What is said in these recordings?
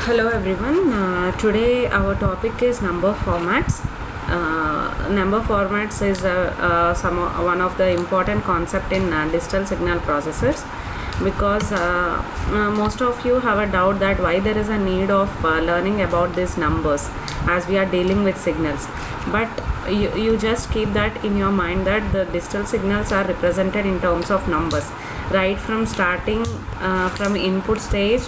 Hello everyone. Today our topic is number formats. Number formats is one of the important concept in digital signal processors, because most of you have a doubt that why there is a need of learning about these numbers as we are dealing with signals. But you just keep that in your mind that the digital signals are represented in terms of numbers, right from starting from input stage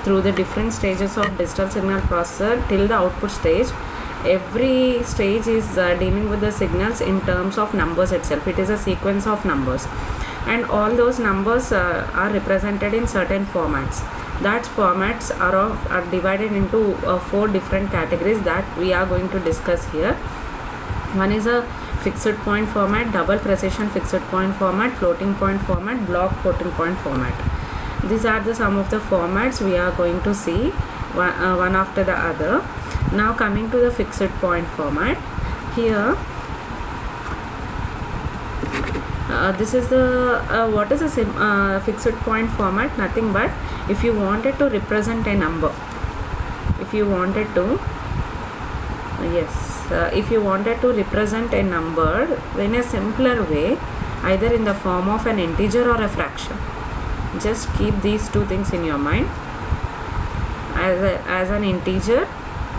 through the different stages of digital signal processor till the output stage. Every stage is dealing with the signals in terms of numbers itself. It is a sequence of numbers, and all those numbers are represented in certain formats. That formats are divided into 4 different categories that we are going to discuss here. One is a fixed point format, double precision fixed point format, floating point format, block floating point format. These are some of the formats we are going to see one after the other. Now coming to the fixed point format, here this is the what is a fixed point format? Nothing but if you wanted to represent a number, if you wanted to if you wanted to represent a number in a simpler way, either in the form of an integer or a fraction. Just keep these two things in your mind. As an integer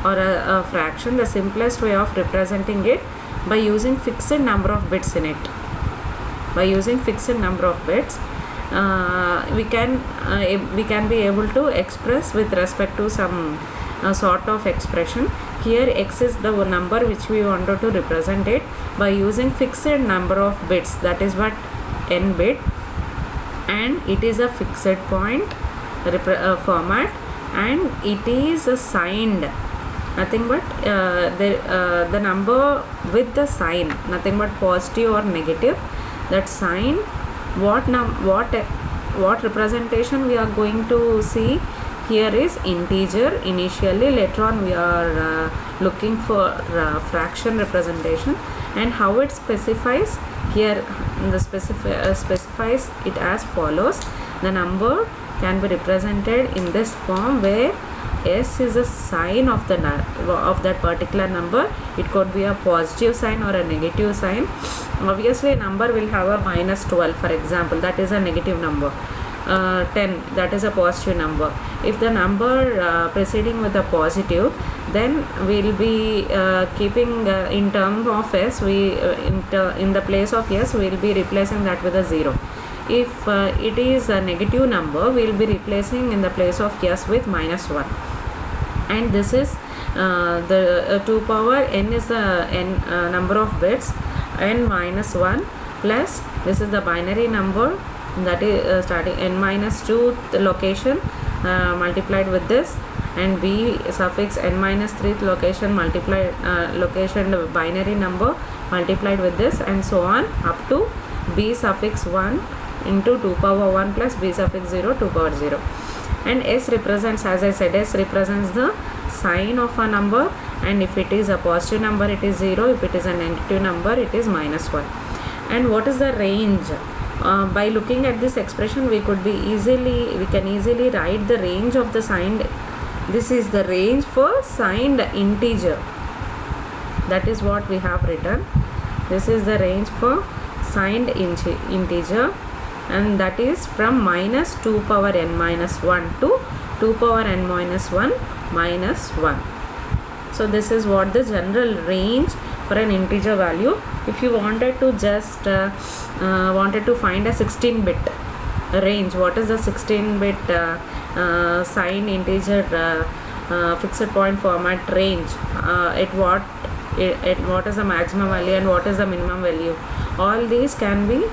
or a fraction, the simplest way of representing it by using fixed number of bits in it. By using fixed number of bits, we can be able to express with respect to some sort of expression. Here x is the number which we wanted to represent it by using fixed number of bits, that is what n bit, and it is a fixed point format, and it is signed, nothing but the number with the sign, nothing but positive or negative. That sign, what representation we are going to see here is integer initially. Later on we are looking for fraction representation, and how it specifies here. The specifies it as follows: the number can be represented in this form where s is a sign of that particular number. It could be a positive sign or a negative sign. Obviously a number will have a minus 12, for example, that is a negative number. 10, that is a positive number. If the number preceding with a positive, then we'll be keeping in terms of s, in the place of s we'll be replacing that with a 0. If it is a negative number, we'll be replacing in the place of s with minus 1. And this is the 2 power n is the n number of bits, n minus 1 plus this is the binary number, that is starting n minus 2 the location multiplied with this, and b suffix n minus 3th location multiplied location binary number multiplied with this, and so on up to b suffix 1 into 2 power 1 plus b suffix 0 2 power 0. And s represents, as I said, s represents the sign of a number, and if it is a positive number it is 0, if it is a negative number it is minus 1. And what is the range? By looking at this expression, we can easily write the range of the signed. This is the range for signed integer. That is what we have written. This is the range for signed integer, and that is from minus 2 power n minus 1 to 2 power n minus 1 minus 1. So this is what the general range for an integer value. If you wanted to just wanted to find a 16-bit range, what is the 16-bit signed integer fixed point format range? At what is the maximum value and what is the minimum value? All these can be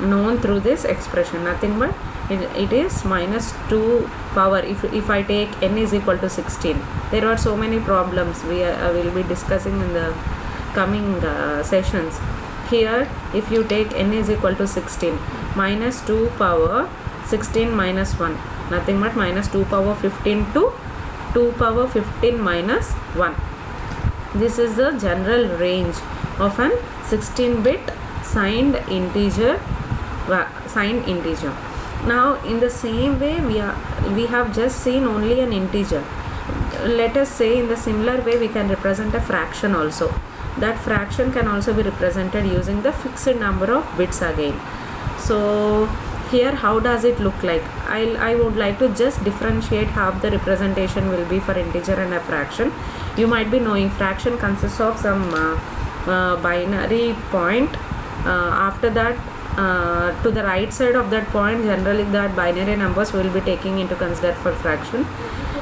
known through this expression. Nothing but it is minus 2 power. If I take n is equal to 16, there are so many problems we will be discussing in the coming sessions. Here if you take n is equal to 16, minus 2 power 16 minus 1, nothing but minus 2 power 15 to 2 power 15 minus 1. This is the general range of an 16-bit signed integer. Now in the same way we have just seen only an integer. let us say in the similar way we can represent a fraction also. That fraction can also be represented using the fixed number of bits again. So here how does it look like? I would like to just differentiate how the representation will be for integer and a fraction. You might be knowing fraction consists of some binary point. After that, to the right side of that point, generally that binary numbers will be taking into consider for fraction,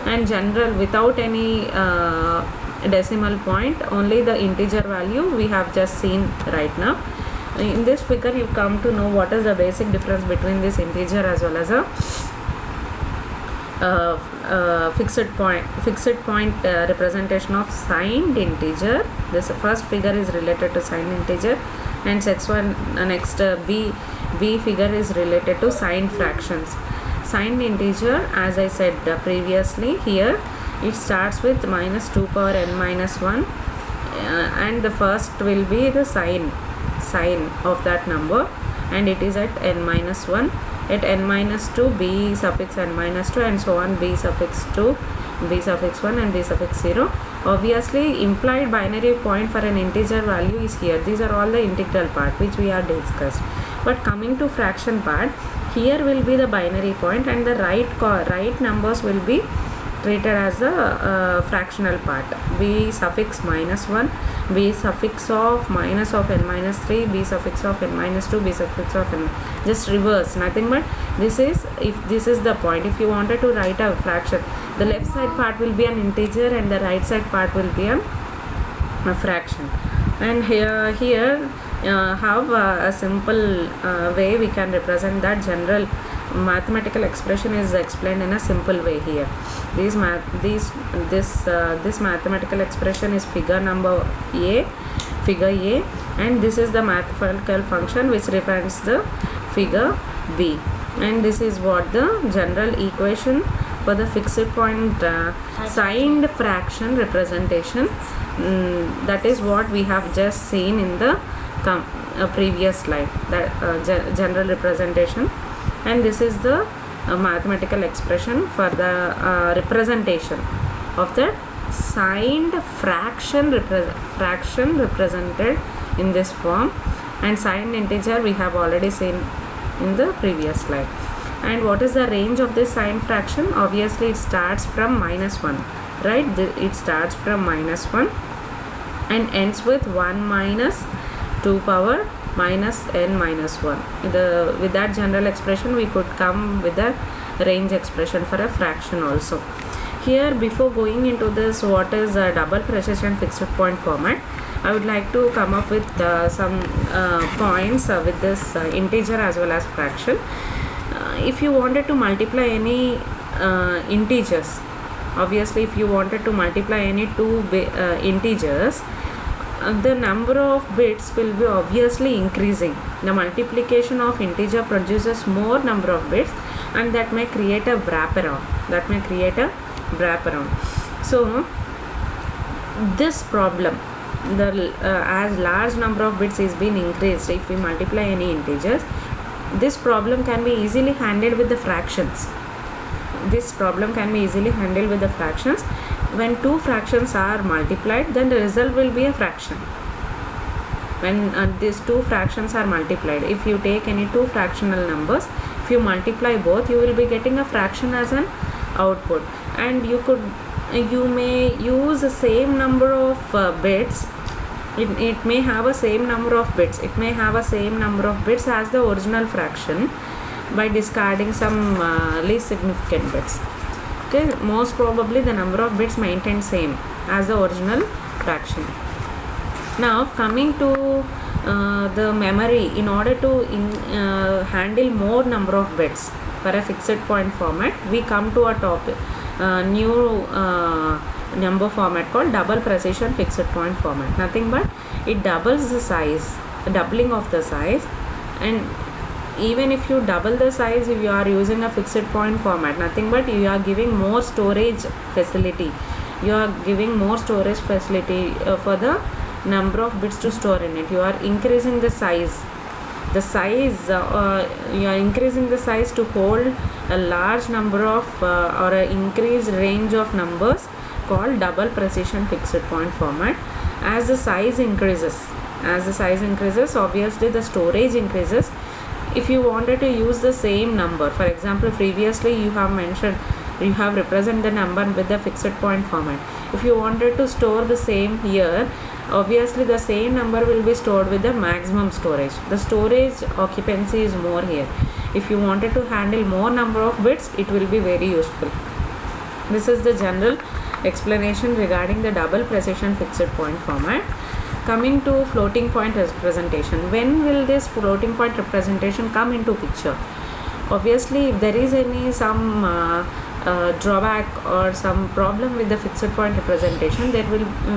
and general without any decimal point, only the integer value we have just seen right now. In this figure you come to know what is the basic difference between this integer as well as a fixed point representation of signed integer. This first figure is related to signed integer, and next B figure is related to signed fractions. Signed integer, as I said previously, here it starts with minus 2 power n minus 1, and the first will be the sign of that number, and it is at n minus 1. At n minus 2, b suffix n minus 2, and so on, b suffix 2, b suffix 1, and b suffix 0. Obviously implied binary point for an integer value is here. These are all the integral part which we are discussed. But coming to fraction part, here will be the binary point, and the right numbers will be treated as a fractional part. B suffix minus 1, b suffix of minus of n minus 3, b suffix of n minus 2, b suffix of n, just reverse, nothing but this is, if this is the point, if you wanted to write a fraction, the left side part will be an integer and the right side part will be a fraction. And here have a simple way we can represent that. General mathematical expression is explained in a simple way here. This mathematical expression is figure A, and this is the mathematical function which represents the figure B, and this is what the general equation for the fixed point signed fraction representation. That is what we have just seen in the previous slide, that general representation, and this is the mathematical expression for the representation of the signed fraction represented in this form, and signed integer we have already seen in the previous slide. And what is the range of this signed fraction? Obviously it starts from minus 1, right? It starts from minus 1 and ends with 1 minus 2 power minus n minus 1. With that general expression we could come with a range expression for a fraction also. Here, before going into this, what is a double precision fixed point format, I would like to come up with some points with this integer as well as fraction. If you wanted to multiply any integers, obviously if you wanted to multiply any two integers, the number of bits will be obviously increasing. The multiplication of integer produces more number of bits, and that may create a wraparound. So this problem, as large number of bits is being increased, if we multiply any integers, this problem can be easily handled with the fractions. When two fractions are multiplied, then the result will be a fraction. When these two fractions are multiplied, if you take any two fractional numbers, if you multiply both, you will be getting a fraction as an output. And you may use the same number of bits. It may have a same number of bits. It may have a same number of bits as the original fraction by discarding some least significant bits. Okay, most probably the number of bits maintained same as the original fraction. Now coming to the memory, in order to handle more number of bits for a fixed point format, we come to a topic new number format called double precision fixed point format. Nothing but it doubles the size, doubling of the size, and even if you double the size, if you are using a fixed point format, nothing but you are giving more storage facility. For the number of bits to store in it. You are increasing the size. You are increasing the size to hold a large number of or an increased range of numbers called double precision fixed point format. As the size increases, obviously the storage increases. If you wanted to use the same number, for example, previously you have represented the number with the fixed point format. If you wanted to store the same here, obviously the same number will be stored with the maximum storage. The storage occupancy is more here. If you wanted to handle more number of bits, it will be very useful. This is the general explanation regarding the double precision fixed point format. Coming to floating point representation. When will this floating point representation come into picture? Obviously, if there is some drawback or some problem with the fixed point representation,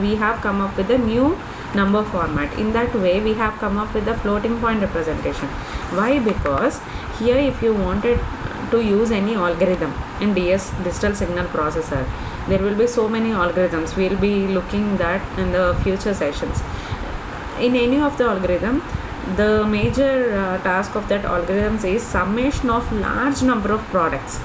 we have come up with a new number format. In that way, we have come up with the floating point representation. Why? Because here, if you wanted to use any algorithm in digital signal processor, there will be so many algorithms. We will be looking that in the future sessions. In any of the algorithm, the major task of that algorithms is summation of large number of products.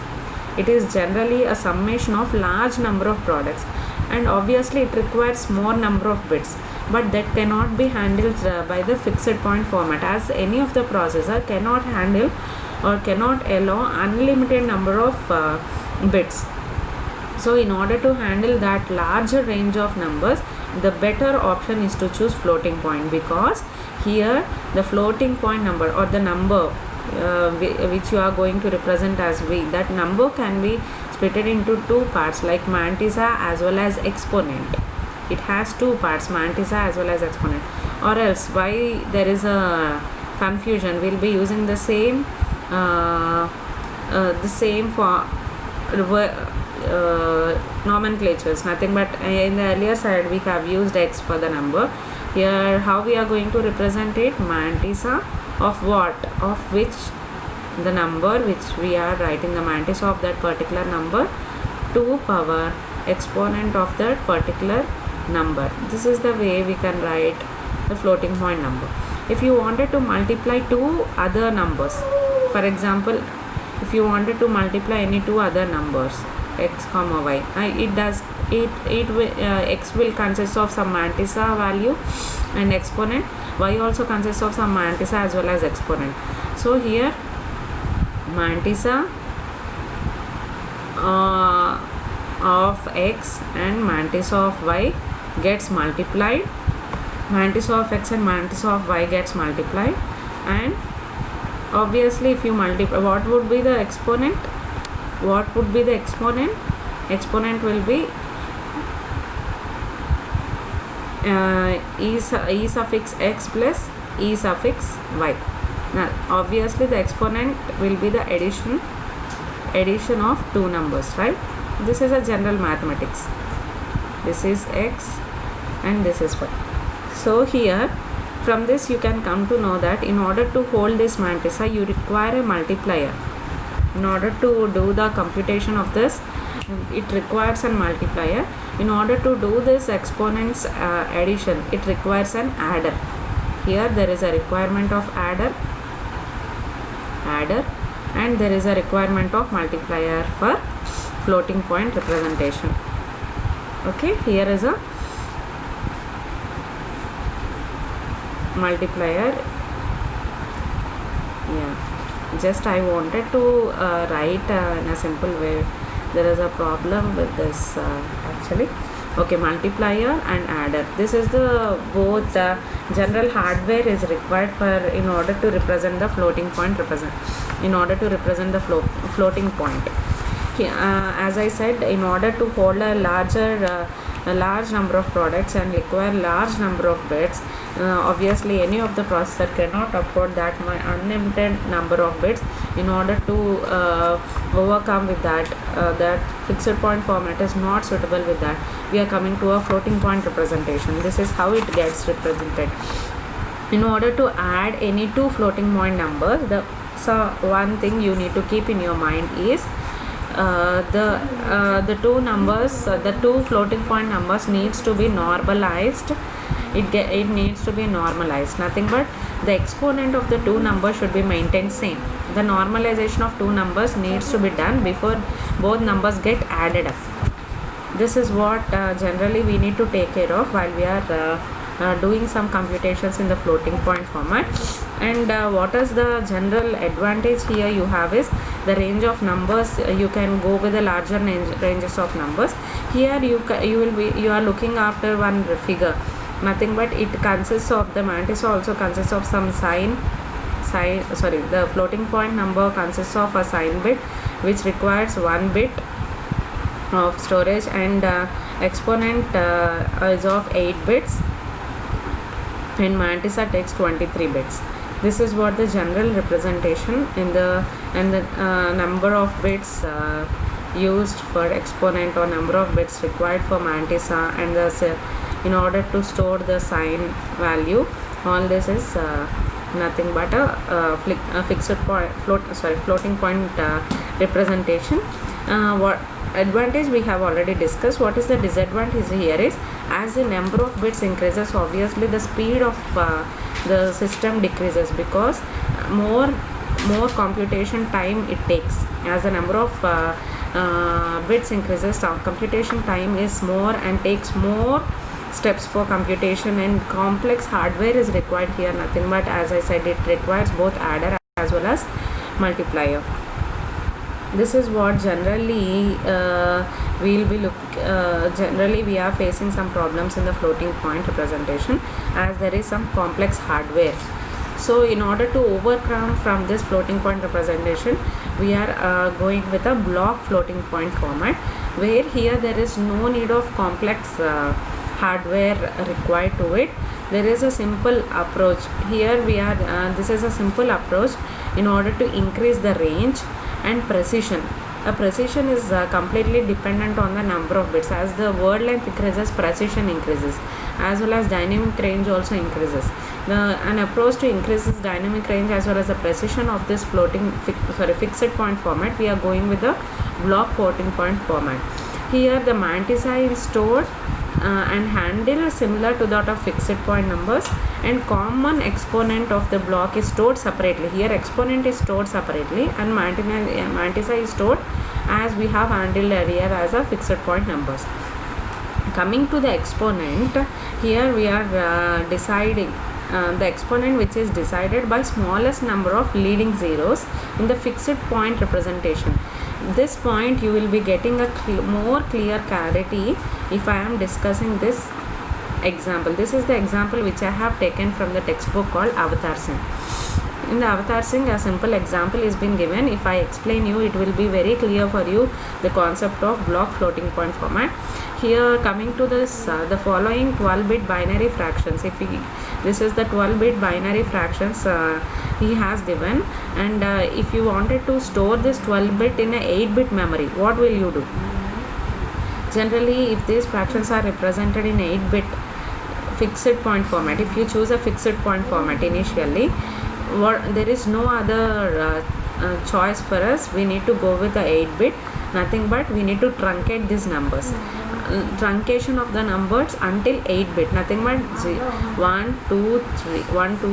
It is generally a summation of large number of products, and obviously it requires more number of bits, but that cannot be handled by the fixed point format, as any of the processor cannot handle or cannot allow unlimited number of bits. So in order to handle that larger range of numbers, the better option is to choose floating point, because here the floating point number or the number which you are going to represent as V, that number can be split into two parts, like mantissa as well as exponent. It has two parts, mantissa as well as exponent. Or else, why there is a confusion, we'll be using the same for nomenclatures, nothing but in the earlier side we have used X for the number. Here how we are going to represent it? Mantissa of what? Of which the number which we are writing, the mantissa of that particular number, 2 power exponent of that particular number. This is the way we can write the floating point number. If you wanted to multiply two other numbers, for example, if you wanted to multiply any two other numbers, x comma y, x will consist of some mantissa value and exponent, y also consists of some mantissa as well as exponent. So here mantissa of x and mantissa of y gets multiplied, mantissa of x and mantissa of y gets multiplied, and obviously if you multiply, what would be the exponent? What would be the exponent? Exponent will be e suffix x plus e suffix y. Now obviously the exponent will be the addition of two numbers, right? This is a general mathematics. This is x and this is y. So here from this you can come to know that in order to hold this mantissa, you require a multiplier. In order to do the computation of this, it requires a multiplier. In order to do this exponents addition, it requires an adder. Here there is a requirement of adder, and there is a requirement of multiplier for floating point representation. Okay, here is a multiplier. Yeah, just I wanted to write in a simple way. There is a problem with this actually. Okay, multiplier and adder. This is the both general hardware is required for in order to represent the floating point floating point. As I said, in order to hold a large number of products and require large number of bits, obviously any of the processor cannot afford that unlimited number of bits. In order to overcome with that, that fixed point format is not suitable with that, we are coming to a floating point representation. This is how it gets represented. In order to add any two floating point numbers, one thing you need to keep in your mind is the two numbers, the two floating point numbers needs to be normalized. It needs to be normalized. Nothing but the exponent of the two numbers should be maintained same. The normalization of two numbers needs to be done before both numbers get added up. This is what generally we need to take care of while we are doing some computations in the floating point format. And what is the general advantage here you have is the range of numbers. You can go with the larger ranges of numbers. Here you are looking after one figure, nothing but it consists of the mantis also consists of some the floating point number consists of a sign bit which requires 1 bit of storage, and exponent is of 8 bits, and mantissa takes 23 bits. This is what the general representation in the number of bits used for exponent, or number of bits required for mantissa, and in order to store the sign value. All this is nothing but a fixed point floating point representation. What advantage we have already discussed. What is the disadvantage here is, as the number of bits increases, obviously the speed of the system decreases, because more computation time it takes. As the number of bits increases, computation time is more and takes more steps for computation, and complex hardware is required here. Nothing but, as I said, it requires both adder as well as multiplier. This is what generally generally we are facing some problems in the floating point representation, as there is some complex hardware. So in order to overcome from this floating point representation, we are going with a block floating point format, where here there is no need of complex hardware required to it. There is a simple approach here. This is a simple approach in order to increase the range and precision. Precision is completely dependent on the number of bits. As the word length increases, precision increases, as well as dynamic range also increases. An approach to increase this dynamic range as well as the precision of this fixed point format, we are going with the block floating point format. Here the mantissa is stored and handled similar to that of fixed point numbers, and common exponent of the block is stored separately. Here exponent is stored separately, and mantissa is stored as we have handled earlier as a fixed point numbers. Coming to the exponent, here we are deciding the exponent which is decided by smallest number of leading zeros in the fixed point representation. This point you will be getting a more clear clarity if I am discussing this example. This is the example which I have taken from the textbook called Avatar Singh. In the Avatar Singh, a simple example is been given. If I explain you, it will be very clear for you the concept of block floating point format. Here, coming to this, the following 12-bit binary fractions. This is the 12-bit binary fractions he has given, and if you wanted to store this 12-bit in a 8-bit memory, what will you do? Generally, if these fractions are represented in 8-bit fixed point format, if you choose a fixed point format initially, there is no other choice for us. We need to go with the 8-bit. Nothing but we need to truncate these numbers. Truncation of the numbers until 8-bit. Nothing but 1, 2,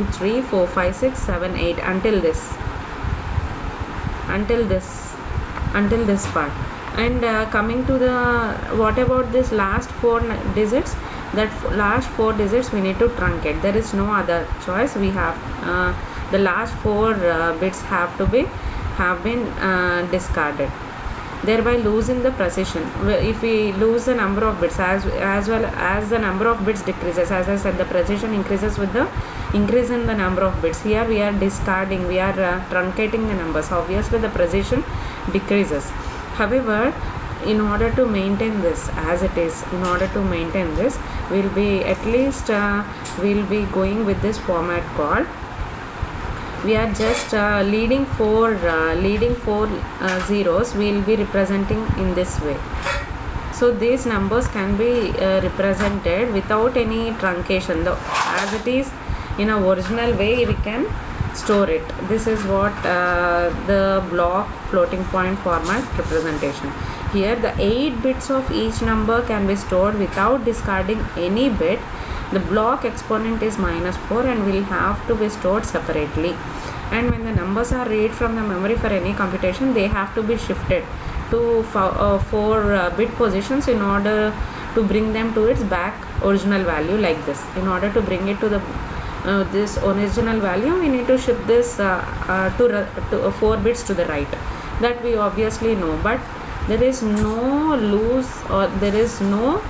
3, 4, 5, 6, 7, 8 until this part. And coming to the, what about this last 4 digits? That last 4 digits we need to truncate. There is no other choice. We have the last 4 bits have been discarded, thereby losing the precision. If we lose the number of bits, as well as the number of bits decreases, as I said, the precision increases with the increase in the number of bits. Here we are discarding, we are truncating the numbers. Obviously the precision decreases. However, in order to maintain this as it is, we'll be at least we'll be going with this format called, we are just leading four zeros we'll be representing in this way. So these numbers can be represented without any truncation, though as it is in a original way we can store it. This is what the block floating point format representation. Here the 8 bits of each number can be stored without discarding any bit. The block exponent is -4 and will have to be stored separately. And when the numbers are read from the memory for any computation, they have to be shifted to 4 bit positions in order to bring them to its back original value like this. In order to bring it to the this original value, we need to shift this to 4 bits to the right. That we obviously know, but there is no loose or there is no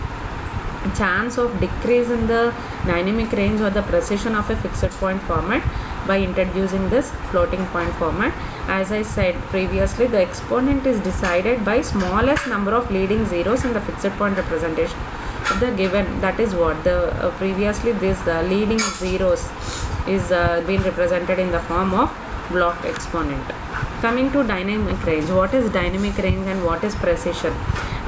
chance of decrease in the dynamic range or the precision of a fixed point format by introducing this floating point format. As I said previously, the exponent is decided by smallest number of leading zeros in the fixed point representation of the given. That is what the previously this leading zeros is being represented in the form of block exponent. Coming to dynamic range, what is dynamic range and what is precision?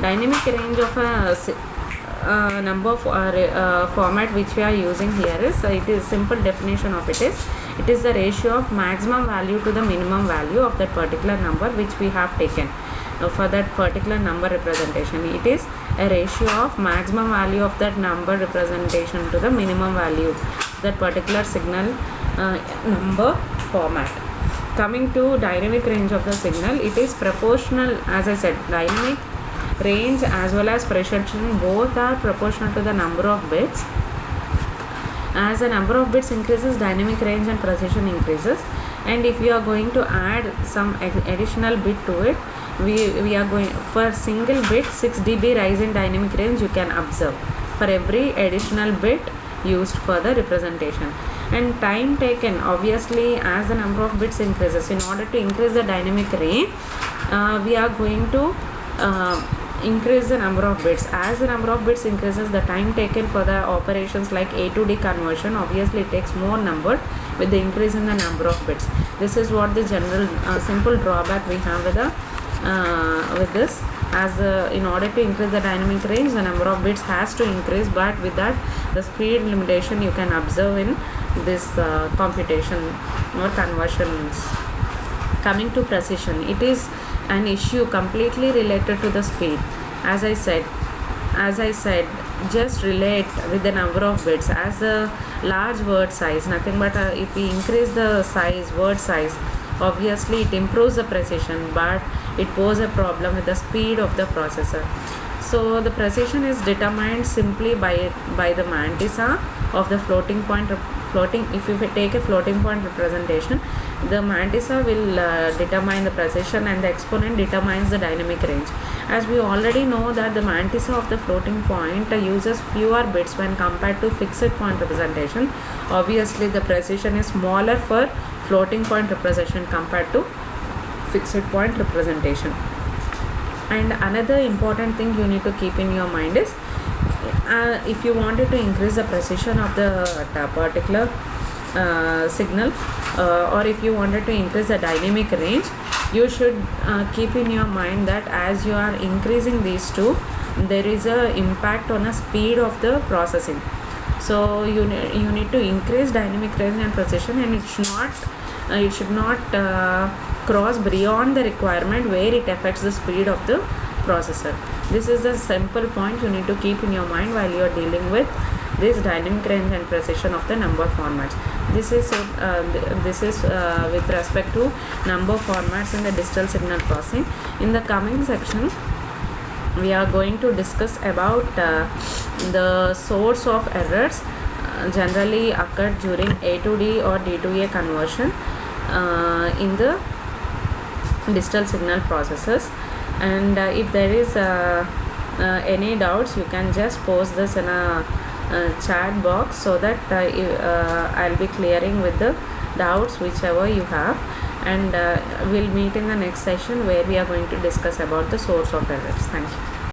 Dynamic range of a number format which we are using here is, it is simple definition of it is the ratio of maximum value to the minimum value of that particular number which we have taken for that particular number representation. It is a ratio of maximum value of that number representation to the minimum value that particular signal number format. Coming to dynamic range of the signal, it is proportional. As I said, dynamic range as well as precision both are proportional to the number of bits. As the number of bits increases, dynamic range and precision increases. And if you are going to add some additional bit to it, we are going for single bit 6 dB rise in dynamic range you can observe for every additional bit used for the representation. And time taken, obviously as the number of bits increases, in order to increase the dynamic range we are going to increase the number of bits. As the number of bits increases, the time taken for the operations like A to D conversion obviously it takes more number with the increase in the number of bits. This is what the general simple drawback we have with this. As in order to increase the dynamic range, the number of bits has to increase, but with that the speed limitation you can observe in this computation or conversions. Coming to precision, it is an issue completely related to the speed. As I said, just relate with the number of bits. As a large word size, nothing but if we increase the word size, obviously it improves the precision, but it poses a problem with the speed of the processor. So the precision is determined simply by the mantissa of the floating point. If you take a floating point representation, the mantissa will determine the precision and the exponent determines the dynamic range. As we already know that the mantissa of the floating point uses fewer bits when compared to fixed point representation. Obviously the precision is smaller for floating point representation compared to fixed point representation. And another important thing you need to keep in your mind is if you wanted to increase the precision of the particular signal or if you wanted to increase the dynamic range, you should keep in your mind that as you are increasing these two, there is a impact on the speed of the processing. So you need to increase dynamic range and precision, and it should not cross beyond the requirement where it affects the speed of the processor. This is the simple point you need to keep in your mind while you are dealing with this dynamic range and precision of the number formats. This is with respect to number formats in the digital signal processing. In the coming section, we are going to discuss about the source of errors generally occur during A to D or D to A conversion in the digital signal processors. And if there is any doubts, you can just post this in a chat box so that I'll be clearing with the doubts whichever you have, and we'll meet in the next session where we are going to discuss about the source of errors. Thank you.